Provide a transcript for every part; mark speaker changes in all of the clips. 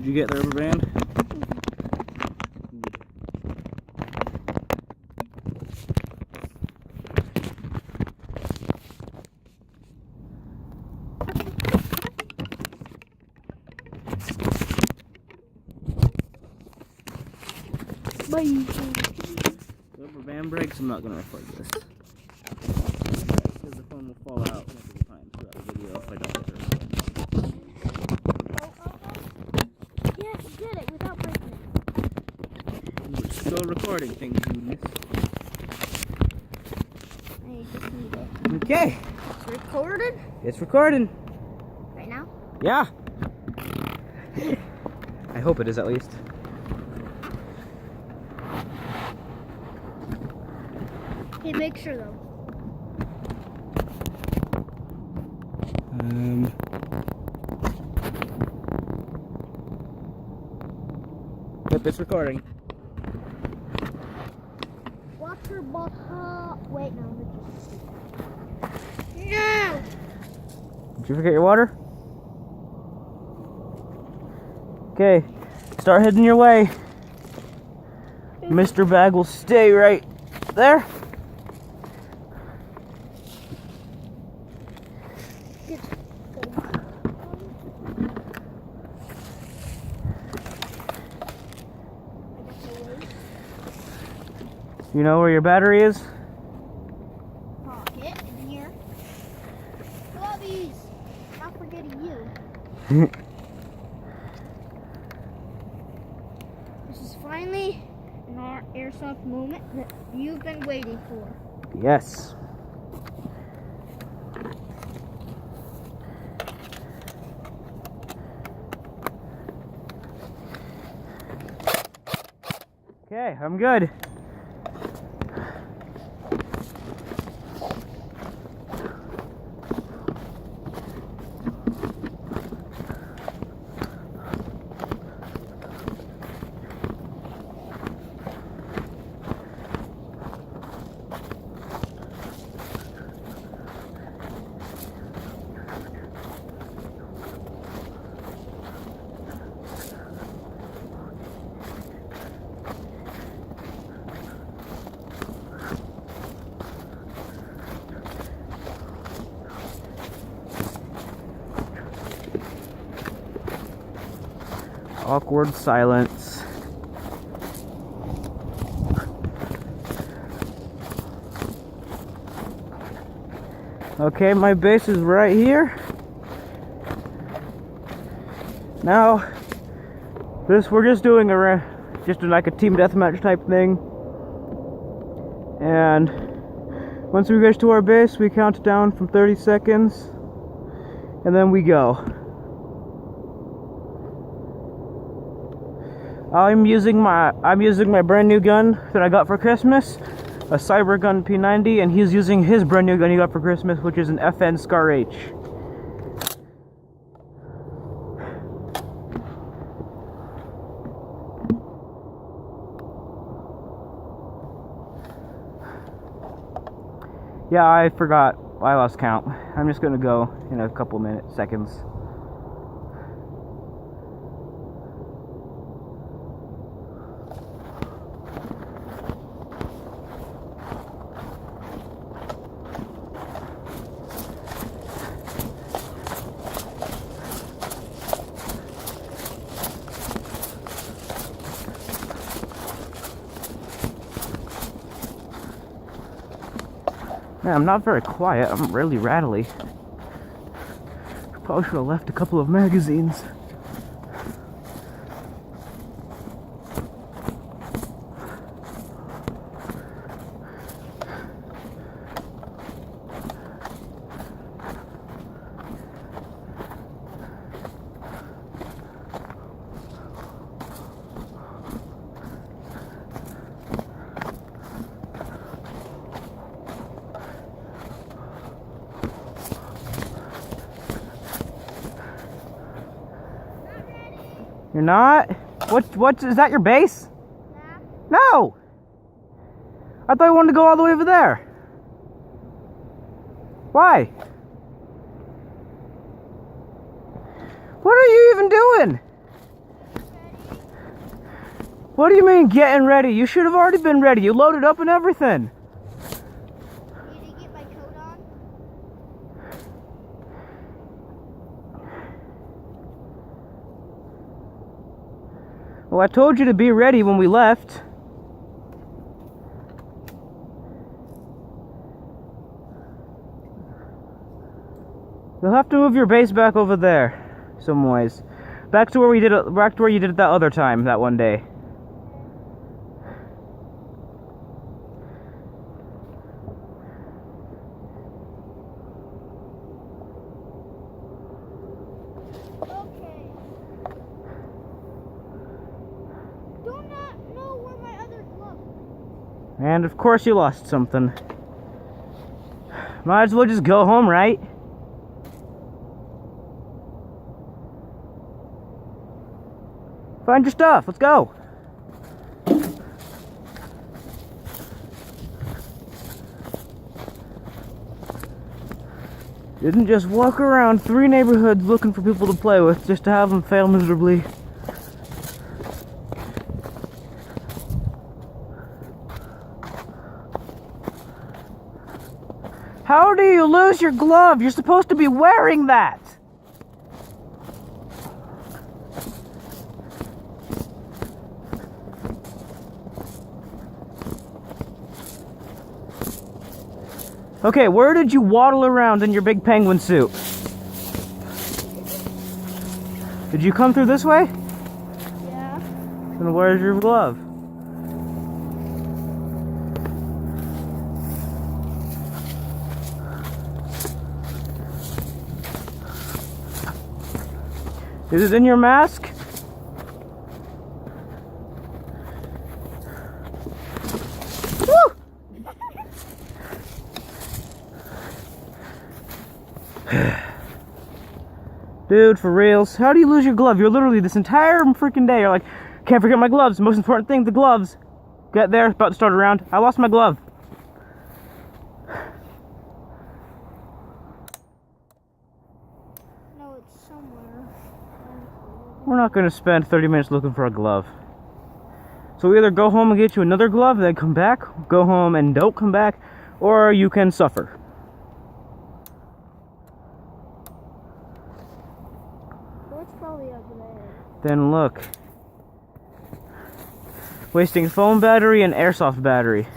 Speaker 1: you get the rubber band?
Speaker 2: Bye.
Speaker 1: Rubber band breaks, I'm not going to record this. Because the phone will fall out multiple times throughout the video if I don't get it.
Speaker 2: Yes, you did it without breaking it.
Speaker 1: We're still recording things you missed.
Speaker 2: I just need it.
Speaker 1: Okay.
Speaker 2: It's recorded?
Speaker 1: It's recording.
Speaker 2: Right now?
Speaker 1: Yeah. I hope it is at least.
Speaker 2: Hey, make sure though.
Speaker 1: Yep, it's recording.
Speaker 2: Watch your bottle. Wait, no. No!
Speaker 1: Did you forget your water? Okay, start heading your way. Mr. Bag will stay right there. You know where your battery is?
Speaker 2: Pocket in here. Globbies! Not forgetting you. This is finally an airsoft moment that you've been waiting for.
Speaker 1: Yes. Okay, I'm good. Awkward silence. Okay, my base is right here. Now, we're just doing like a team deathmatch type thing. And once we get to our base, we count down from 30 seconds, and then we go. I'm using my brand new gun that I got for Christmas, a Cyber Gun P90, and he's using his brand new gun he got for Christmas, which is an FN Scar H. Yeah, I forgot. I lost count. I'm just gonna go in a couple seconds. Man, I'm not very quiet. I'm really rattly. Probably should have left a couple of magazines. You're not? What is that your base?
Speaker 2: Yeah.
Speaker 1: No! I thought you wanted to go all the way over there. Why? What are you even doing? What do you mean getting ready? You should have already been ready. You loaded up and everything.
Speaker 2: Need to get my coat on?
Speaker 1: Well, I told you to be ready when we left. You'll have to move your base back over there, some ways. Back to where we did it. Back to where you did it that other time, that one day.
Speaker 2: Okay. Do not know where my other glove is.
Speaker 1: And of course you lost something. Might as well just go home, right? Find your stuff. Let's go. Didn't just walk around 3 neighborhoods looking for people to play with just to have them fail miserably. How do you lose your glove? You're supposed to be wearing that. Okay, where did you waddle around in your big penguin suit? Did you come through this way?
Speaker 2: Yeah.
Speaker 1: Then where's your glove? Is it in your mask? Dude, for reals, how do you lose your glove? You're literally this entire freaking day, you're like, can't forget my gloves. The most important thing, the gloves. Get there, about to start a round. I lost my glove.
Speaker 2: No, it's somewhere.
Speaker 1: We're not gonna spend 30 minutes looking for a glove. So we either go home and get you another glove, then come back, go home and don't come back, or you can suffer.
Speaker 2: It's probably over there.
Speaker 1: Then look. Wasting phone battery and airsoft battery.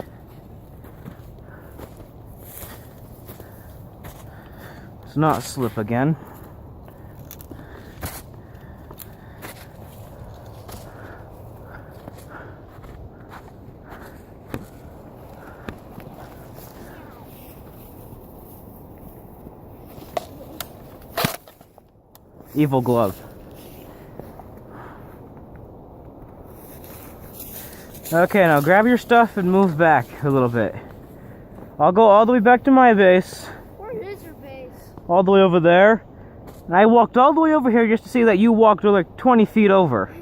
Speaker 1: Let's not slip again. Evil glove. Okay, now grab your stuff and move back a little bit. I'll go all the way back to my base.
Speaker 2: Where is your base?
Speaker 1: All the way over there. And I walked all the way over here just to see that you walked like 20 feet over.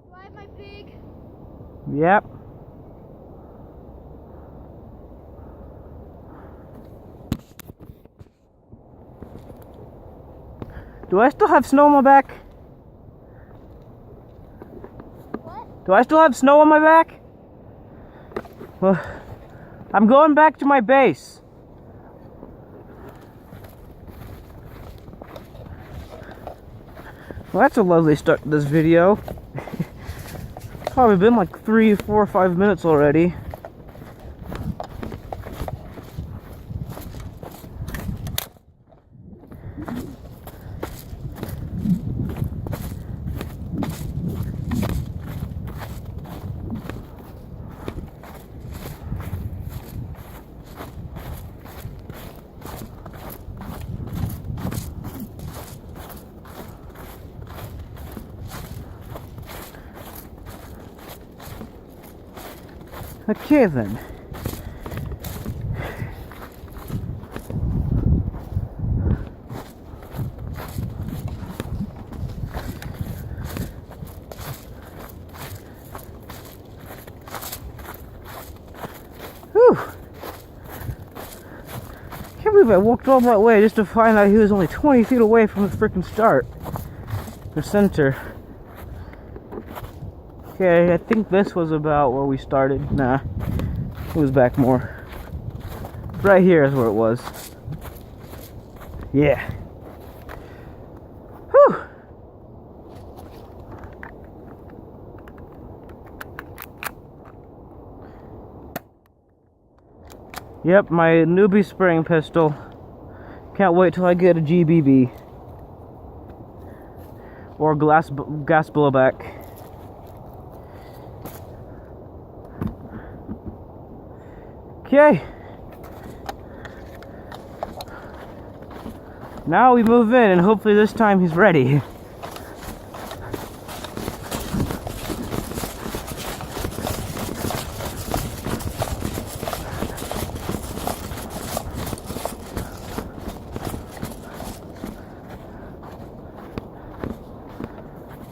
Speaker 2: Do I have my pig?
Speaker 1: Yep. Do I still have snow on my back?
Speaker 2: What?
Speaker 1: Do I still have snow on my back? Well, I'm going back to my base. Well, that's a lovely start to this video. Probably been like 3, 4, 5 minutes already. Okay then. believe I walked all that way just to find out he was only 20 feet away from the freaking start. The center. Okay, I think this was about where we started. Nah, it was back more. Right here is where it was. Yeah. Whew. Yep, my newbie spraying pistol. Can't wait till I get a GBB. Or gas blowback. Okay. Now we move in and hopefully this time he's ready.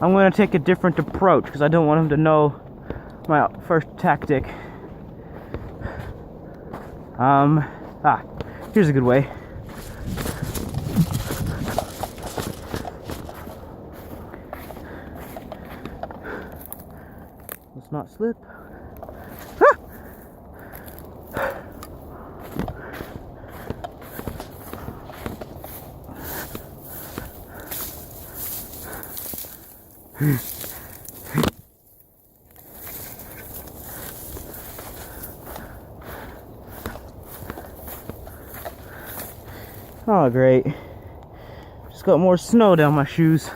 Speaker 1: I'm going to take a different approach because I don't want him to know my first tactic. Here's a good way. Let's not slip. Oh, great. Just got more snow down my shoes.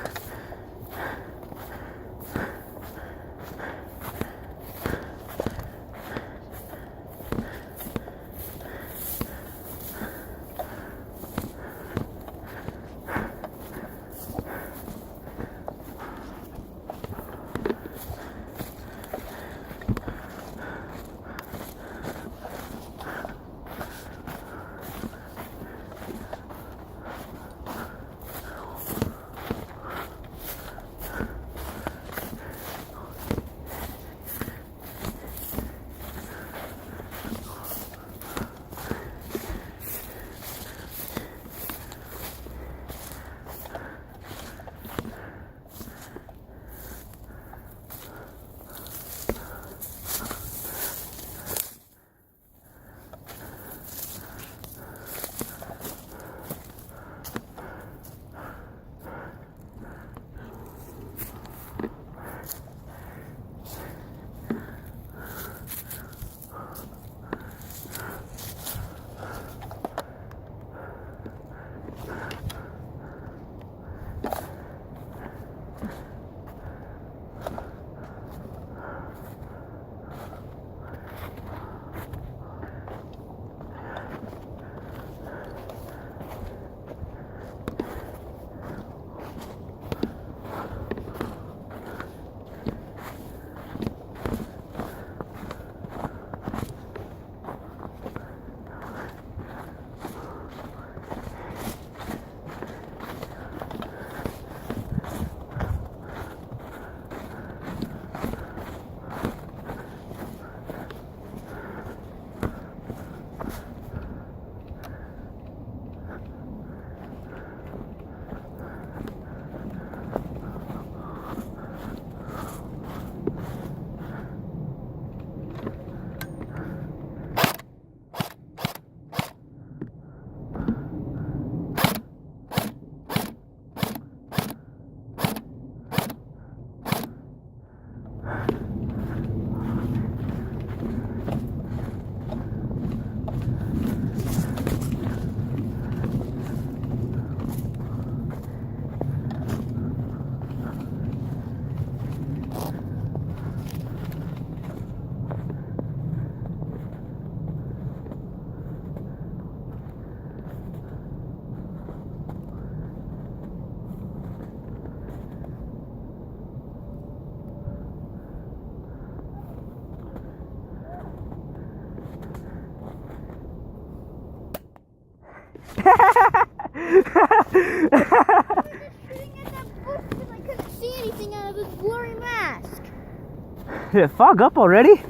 Speaker 1: Did it fog up already?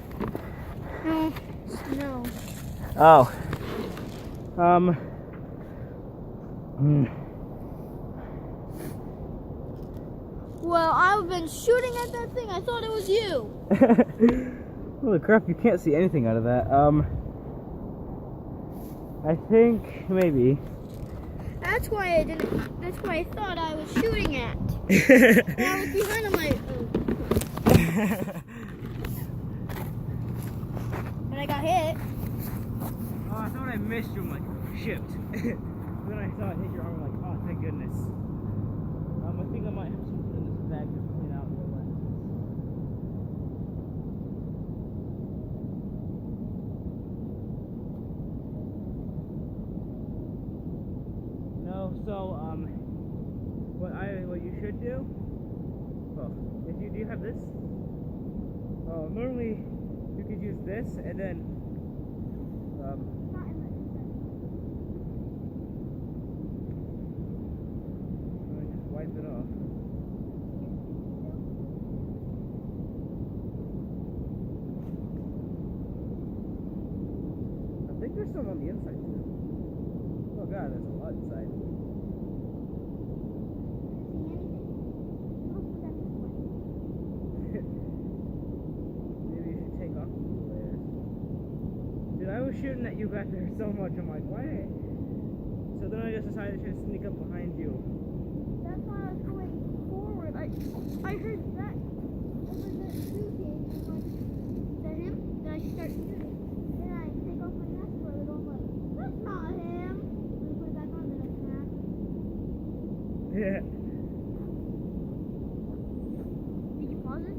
Speaker 2: No. No.
Speaker 1: Oh.
Speaker 2: Well, I've been shooting at that thing. I thought it was you.
Speaker 1: Holy crap, you can't see anything out of that. I think maybe.
Speaker 2: That's why I didn't. That's why I thought I was shooting at. And I was behind him, like. But I got hit.
Speaker 1: Oh, I thought I missed you. I'm like, shit. Then I saw it hit your arm. I'm like, oh, thank goodness. I think I might have something in this bag to clean out the lenses. No, so what you should do? Oh, do you have this? Oh, normally you could use this and then just wipe it off. I think there's some on the inside too. Oh god, there's a lot inside. Maybe you should take off the layers. Dude, I was shooting at you back there so much, I'm like, why? So then I just decided to sneak up behind you.
Speaker 2: That's why I was going forward. I heard that over the shooting. I'm like, is that him? Then I start shooting. Then I take off my mask for a little. I'm like, that's not him. Then I put it back on. Then I snap.
Speaker 1: Yeah.
Speaker 2: Did you pause it?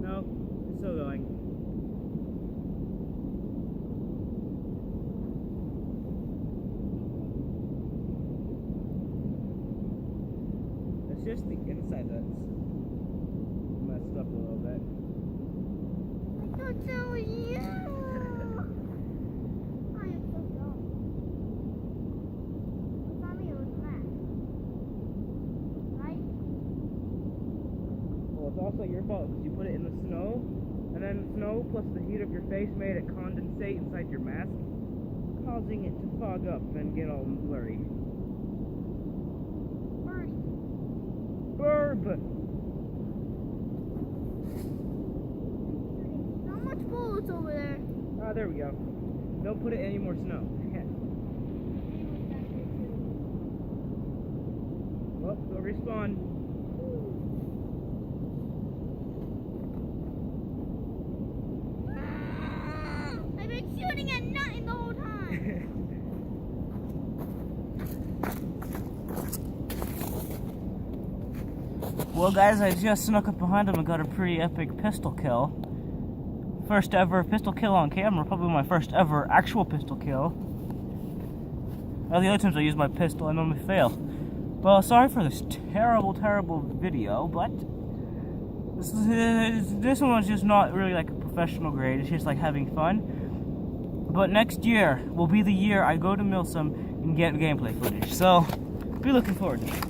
Speaker 1: No, it's still going. It's just the inside that's messed up a little bit.
Speaker 2: I thought that was you. I am so dumb. It's not me, it was Matt. Right?
Speaker 1: Well, it's also your fault because you put it in the snow, and then snow plus the heat of your face made it condensate inside your mask, causing it to fog up and get all blurry. Burb!
Speaker 2: So much bullets over there.
Speaker 1: Ah, there we go. Don't put it in any more snow. Well, go respawn.
Speaker 2: I've been shooting at nothing the whole time.
Speaker 1: Well, guys, I just snuck up behind him and got a pretty epic pistol kill. First ever pistol kill on camera, probably my first ever actual pistol kill. All the other times I use my pistol, I normally fail. Well, sorry for this terrible, terrible video, but this one was just not really like a professional grade. It's just like having fun. But next year will be the year I go to Milsom and get gameplay footage. So, be looking forward to it.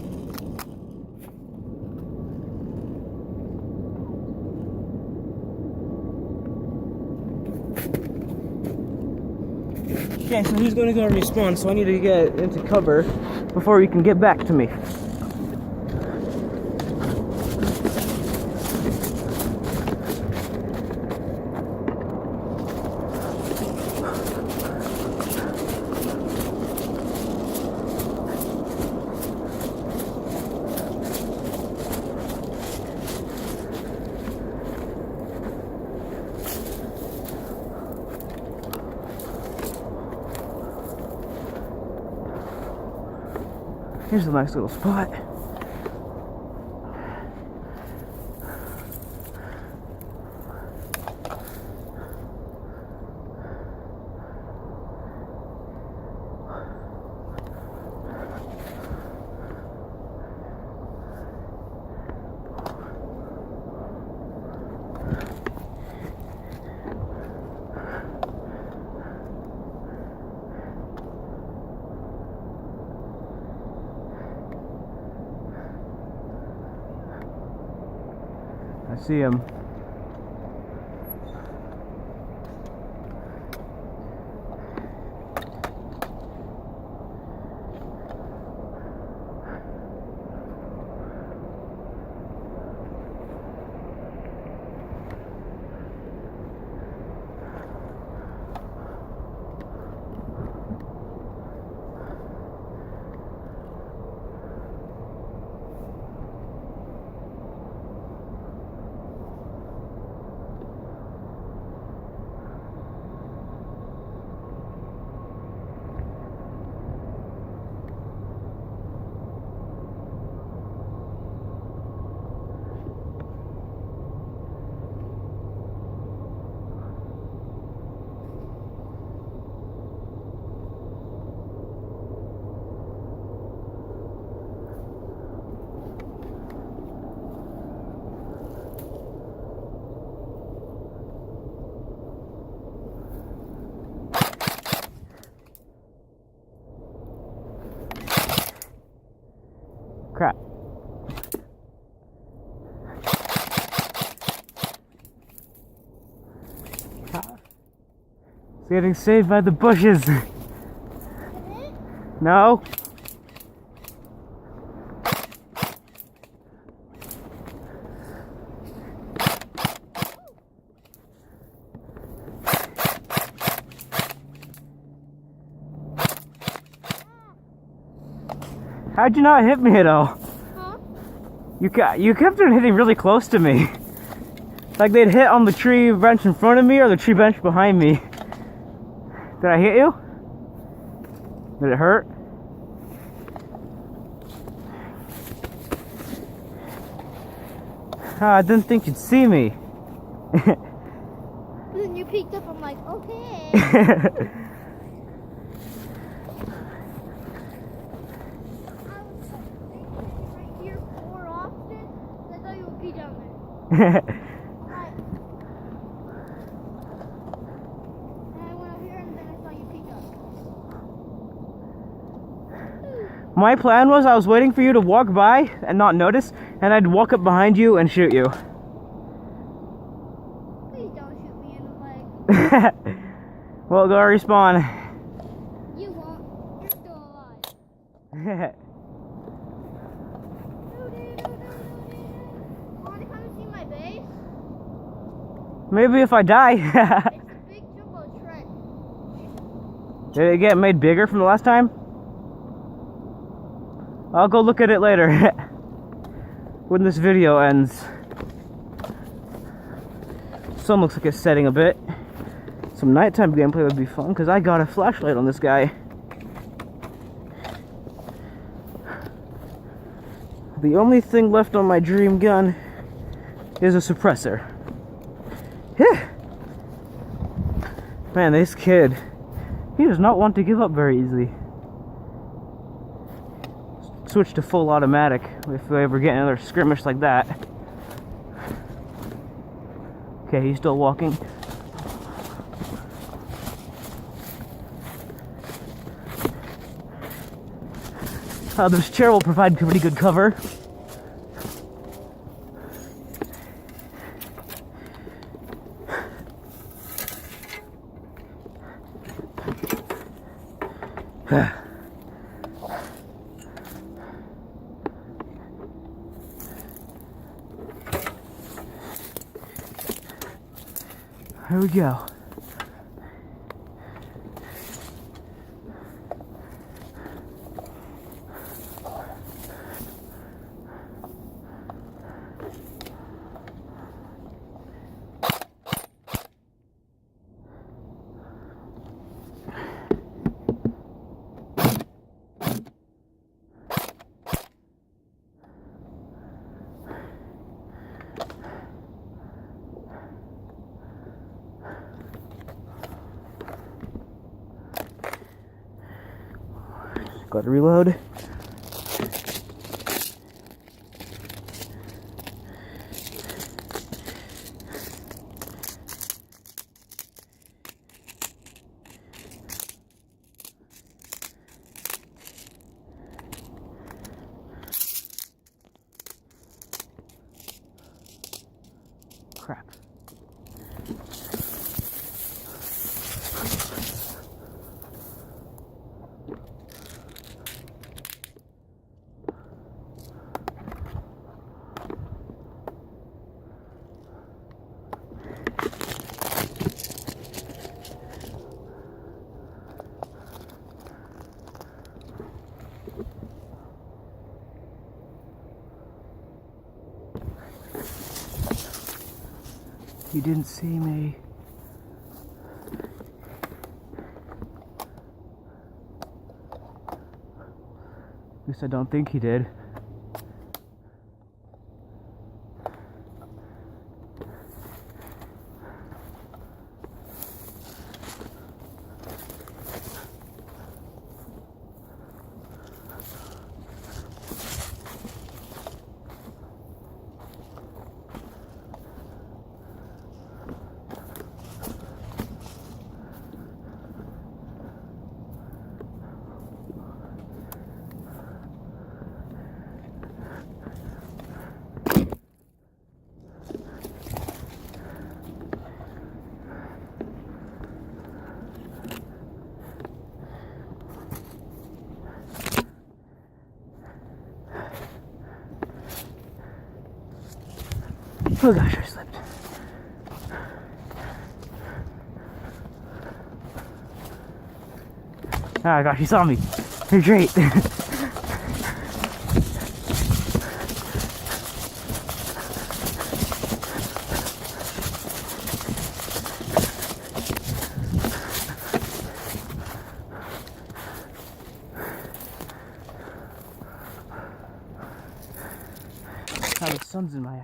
Speaker 1: Okay, so he's going to go respawn, so I need to get into cover before he can get back to me. Here's a nice little spot. I see him. Getting saved by the bushes.
Speaker 2: Is it?
Speaker 1: No. How'd you not hit me at all?
Speaker 2: Huh?
Speaker 1: You kept on hitting really close to me. Like they'd hit on the tree bench in front of me or the tree bench behind me. Did I hit you? Did it hurt? I didn't think you'd see me.
Speaker 2: Then you peeked up, I'm like, okay. I was thinking right here more often, I thought you would be down there. Right. And I went up here and then I saw you peek up.
Speaker 1: My plan was I was waiting for you to walk by and not notice, and I'd walk up behind you and shoot you.
Speaker 2: Please don't shoot me in the leg.
Speaker 1: Well, go respawn.
Speaker 2: You won't. You're still alive. Want to come and see my base?
Speaker 1: Maybe if I die.
Speaker 2: It's a big jumbo trick.
Speaker 1: Did it get made bigger from the last time? I'll go look at it later. When this video ends. Sun looks like it's setting a bit. Some nighttime gameplay would be fun because I got a flashlight on this guy. The only thing left on my dream gun is a suppressor. Man, this kid, he does not want to give up very easily. Switch to full automatic if we ever get another skirmish like that. Okay, he's still walking. This chair will provide pretty good cover. Here we go. Got to reload. Crap. He didn't see me. At least I don't think he did. Oh gosh, I slipped. Oh gosh, you saw me. You're great. Now the sun's in my eyes.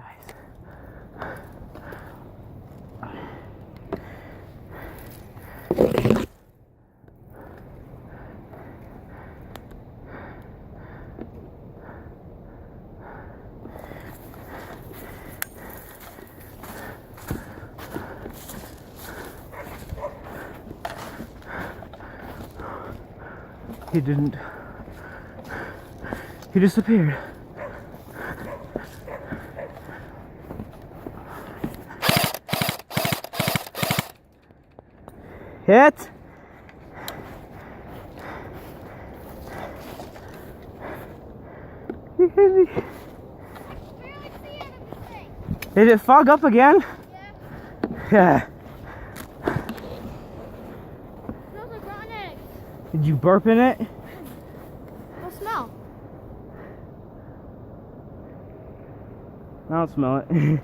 Speaker 1: He didn't. He disappeared. Hit. Did it fog up again? Yeah.
Speaker 2: Smells like rotten eggs.
Speaker 1: Did you burp in it?
Speaker 2: What smell?
Speaker 1: I don't smell it.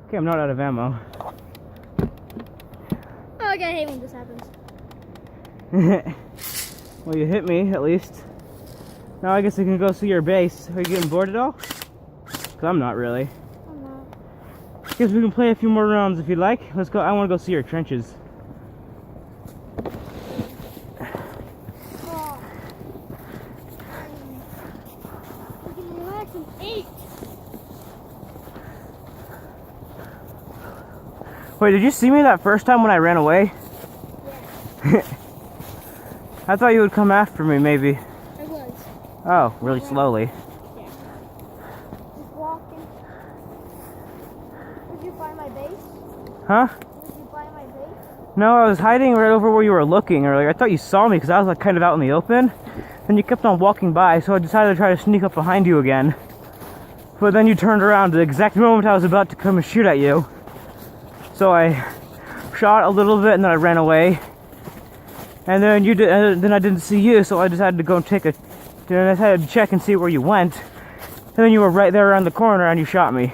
Speaker 1: Okay, I'm not out of ammo.
Speaker 2: Oh, I hate when this happens.
Speaker 1: Well, you hit me, at least. Now I guess I can go see your base. Are you getting bored at all? 'Cause I'm not really.
Speaker 2: I'm not.
Speaker 1: Guess we can play a few more rounds if you'd like. Let's go. I want to go see your trenches.
Speaker 2: Oh. We can relax and eat.
Speaker 1: Wait, did you see me that first time when I ran away?
Speaker 2: Yeah.
Speaker 1: I thought you would come after me, maybe.
Speaker 2: I was.
Speaker 1: Oh, really slowly.
Speaker 2: Yeah. Just walking. Did you find my base?
Speaker 1: Huh?
Speaker 2: Did you find my base?
Speaker 1: No, I was hiding right over where you were looking earlier. I thought you saw me because I was like kind of out in the open. And you kept on walking by, so I decided to try to sneak up behind you again. But then you turned around the exact moment I was about to come and shoot at you. So I shot a little bit and then I ran away. And then you did. Then I didn't see you, so I decided to go and Then I decided to check and see where you went. And then you were right there around the corner, and you shot me.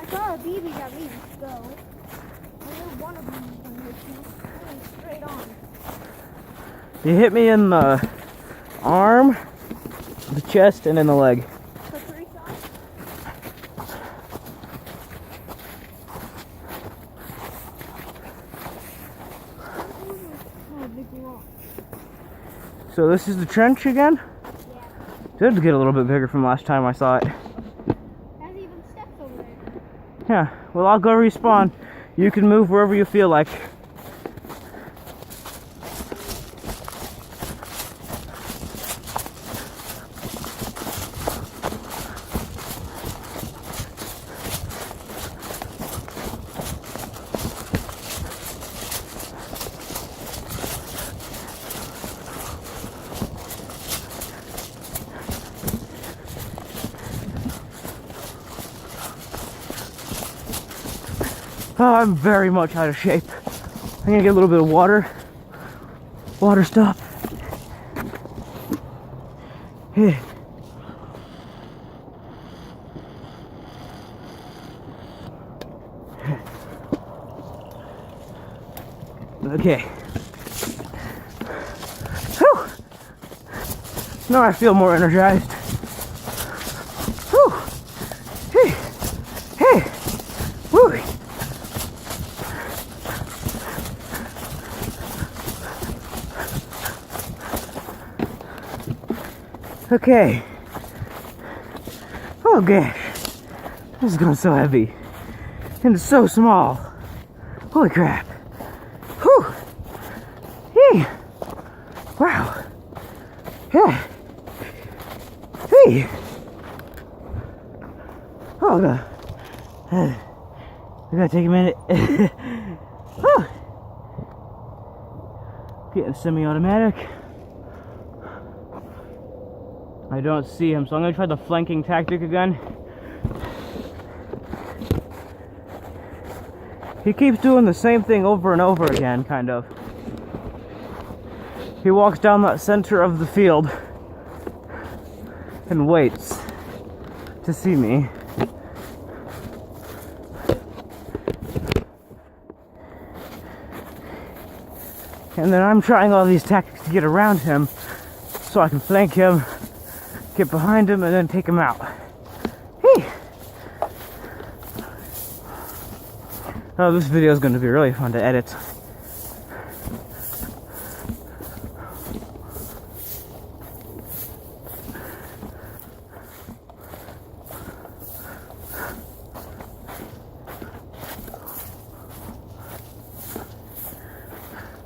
Speaker 2: I saw a BB got me to go. I knew one of them was going to hit you. I went straight on.
Speaker 1: You hit me in the arm, the chest, and in the leg.
Speaker 2: So 3 shots? Oh, big rock.
Speaker 1: So this is the trench again?
Speaker 2: Yeah.
Speaker 1: It did get a little bit bigger from last time I saw it.
Speaker 2: There's even steps over there.
Speaker 1: Yeah, well, I'll go respawn. You can move wherever you feel like. Oh, I'm very much out of shape. I'm gonna get a little bit of water. Water stop. Yeah. Okay. Whew. Now I feel more energized. Whew. Hey. Hey. Woo. Okay. Oh gosh. This is going so heavy. And it's so small. Holy crap. Whew. Hey. Wow. Yeah. Hey. Oh god. I gotta take a minute. Oh. Getting semi-automatic. I don't see him, so I'm gonna try the flanking tactic again. He keeps doing the same thing over and over again, kind of. He walks down that center of the field and waits to see me. And then I'm trying all these tactics to get around him so I can flank him, get behind him, and then take him out. Hey. Oh, this video is going to be really fun to edit.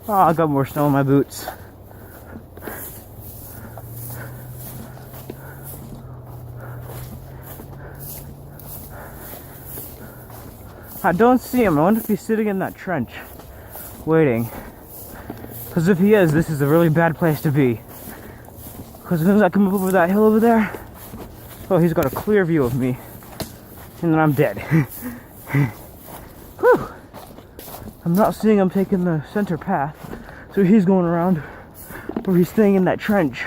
Speaker 1: Oh, I got more snow on my boots. I don't see him. I wonder if he's sitting in that trench, waiting. Because if he is, this is a really bad place to be. Because as soon as I come up over that hill over there, oh, he's got a clear view of me. And then I'm dead. Whew. I'm not seeing him taking the center path, so he's going around, or he's staying in that trench.